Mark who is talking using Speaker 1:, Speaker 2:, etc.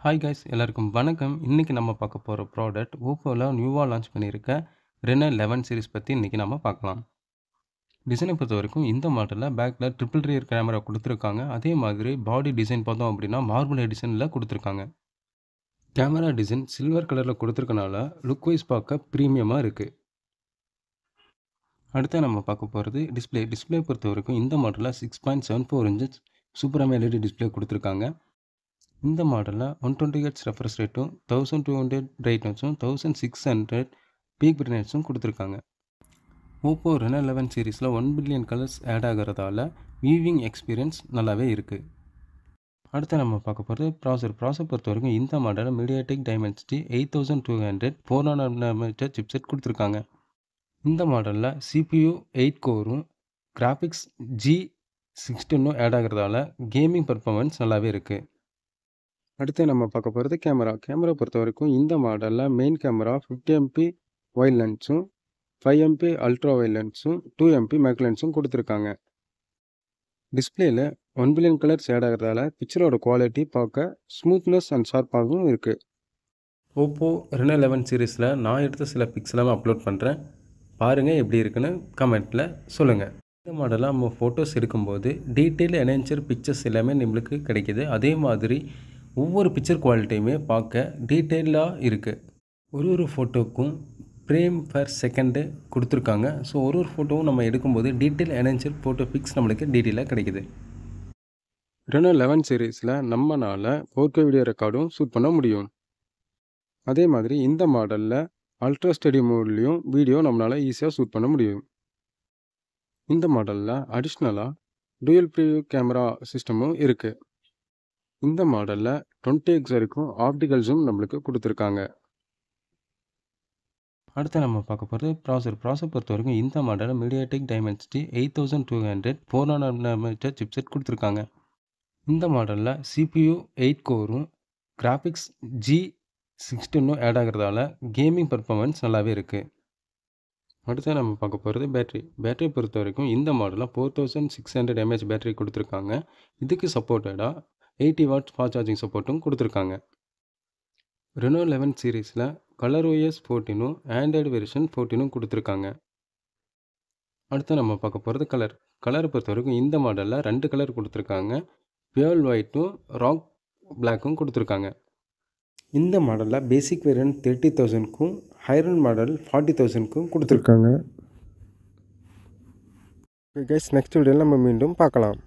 Speaker 1: Hi guys எல்லாருக்கும் வணக்கம். இன்னைக்கு நம்ம பார்க்க போகிற ப்ராடக்ட் ஓப்போவில் நியூவாக லான்ச் பண்ணியிருக்க ரெனோ 11 சீரிஸ் பற்றி இன்றைக்கி நம்ம பார்க்கலாம். டிசைனை பொறுத்த வரைக்கும் இந்த மாடலில் பேக்கில் ட்ரிபிள் ரியர் கேமரா கொடுத்துருக்காங்க. அதே மாதிரி பாடி டிசைன் பார்த்தோம் அப்படின்னா மார்பிள் டிசைனில் கொடுத்துருக்காங்க. கேமரா டிசைன் சில்வர் கலரில் கொடுத்துருக்கனால லுக் வைஸ் பார்க்க ப்ரீமியமாக இருக்குது. அடுத்து நம்ம பார்க்க போகிறது டிஸ்பிளே பொறுத்த வரைக்கும் இந்த மாடலில் 6.74 இன்ச்சஸ் சூப்பர் AMOLED டிஸ்பிளே கொடுத்துருக்காங்க. இந்த மாடலில் 120 ஹெர்ட்ஸ் ரெஃப்ரெஷ் ரேட்டும் 1200 பிரைட்னஸும் 1600 பீக் பிரைட்னஸும் கொடுத்துருக்காங்க. ஓப்போ ரெனோ 11 சீரீஸில் 1 பில்லியன் கலர்ஸ் ஆட் ஆகிறதால வியூவிங் எக்ஸ்பீரியன்ஸ் நல்லாவே இருக்குது. அடுத்து நம்ம பார்க்க போகிறது ப்ராசர் பொறுத்த வரைக்கும் இந்த மாடலில் MediaTek Dimensity 8200 4nm சிப்செட் கொடுத்துருக்காங்க. இந்த மாடலில் CPU 8 கோரும் கிராஃபிக்ஸ் G16 ஆட் ஆகிறதால கேமிங் பர்ஃபார்மன்ஸ் நல்லாவே இருக்குது. அடுத்து நம்ம பார்க்க போகிறது கேமரா பொறுத்த வரைக்கும் இந்த மாடலில் மெயின் கேமரா 50 MP வைட் லென்ஸும் 5 MP அல்ட்ரா வைட் லென்ஸும் 2 MP மேக்ரோ லென்ஸும் கொடுத்துருக்காங்க. டிஸ்பிளேயில் 1 பில்லியன் கலர்ஸ் ஆட் ஆகிறதால பிக்சரோட குவாலிட்டி பார்க்க ஸ்மூத்னஸ் அண்ட் ஷார்ப்பாகவும் இருக்குது. ஓப்போ ரெனோ 11 சீரீஸில் நான் எடுத்த சில பிக்ஸ் எல்லாமே அப்லோட் பண்ணுறேன். பாருங்கள் எப்படி இருக்குன்னு கமெண்ட்டில் சொல்லுங்கள். இந்த மாடலில் நம்ம ஃபோட்டோஸ் எடுக்கும்போது டீட்டெயில் என்ஹான்சர் பிக்சர்ஸ் எல்லாமே நம்மளுக்கு கிடைக்கிது. அதே மாதிரி ஒவ்வொரு பிக்சர் குவாலிட்டியுமே பார்க்க டீட்டெயிலாக இருக்குது. ஒரு ஃபோட்டோக்கும் ஃப்ரேம் பர் செகண்டு கொடுத்துருக்காங்க. ஸோ ஒரு ஃபோட்டோவும் நம்ம எடுக்கும்போது டீட்டெயில் என்ஹான்சர் ஃபோட்டோ பிக்ஸ் நம்மளுக்கு டீட்டெயிலாக கிடைக்கிது. ரெனோ 11 சீரீஸில் நம்மளால் 4K வீடியோ ரெக்கார்டும் ஷூட் பண்ண முடியும். அதே மாதிரி இந்த மாடலில் அல்ட்ரா ஸ்டடி மோட்லேயும் வீடியோ நம்மளால் ஈஸியாக ஷூட் பண்ண முடியும். இந்த மாடலில் அடிஷ்னலாக டூயல் ப்ரிவ்யூ கேமரா சிஸ்டமும் இருக்குது. இந்த மாடலில் 20x வரைக்கும் ஆப்டிகல் ஜூம் நம்மளுக்கு கொடுத்துருக்காங்க. அடுத்து நம்ம பார்க்க போகிறது ப்ராசர் பொறுத்த வரைக்கும் இந்த மாடலில் MediaTek Dimensity 8200 4nm சிப்செட் கொடுத்துருக்காங்க. இந்த மாடலில் CPU 8 கோரும் கிராஃபிக்ஸ் G16 ஆட் ஆகிறதால கேமிங் பர்ஃபார்மன்ஸ் நல்லாவே இருக்குது. அடுத்து நம்ம பார்க்க போகிறது பேட்டரி பொறுத்த வரைக்கும் இந்த மாடலில் 4600 mAh பேட்டரி கொடுத்துருக்காங்க. இதுக்கு சப்போர்ட்டடாக 80 வாட்ஸ் ஃபாஸ்ட் சார்ஜிங் சப்போர்ட்டும் கொடுத்துருக்காங்க. ரெனோ 11 சீரீஸில் ColorOS 14ம் ஆண்ட்ராய்டு வெர்ஷன் 14ம் கொடுத்துருக்காங்க. அடுத்து நம்ம பார்க்க போகிறது கலரை பொறுத்த வரைக்கும் இந்த மாடலில் 2 கலர் கொடுத்துருக்காங்க. பியூர் ஒயிட்டும் ராக் பிளாக்கும் கொடுத்துருக்காங்க. இந்த மாடலில் பேசிக் வேரியன்ட் 30,000க்கும் ஹைரன் மாடல் 40,000க்கும் கொடுத்துருக்காங்க. கைஸ் நெக்ஸ்ட் வீடியோவில் நம்ம மீண்டும் பார்க்கலாம்.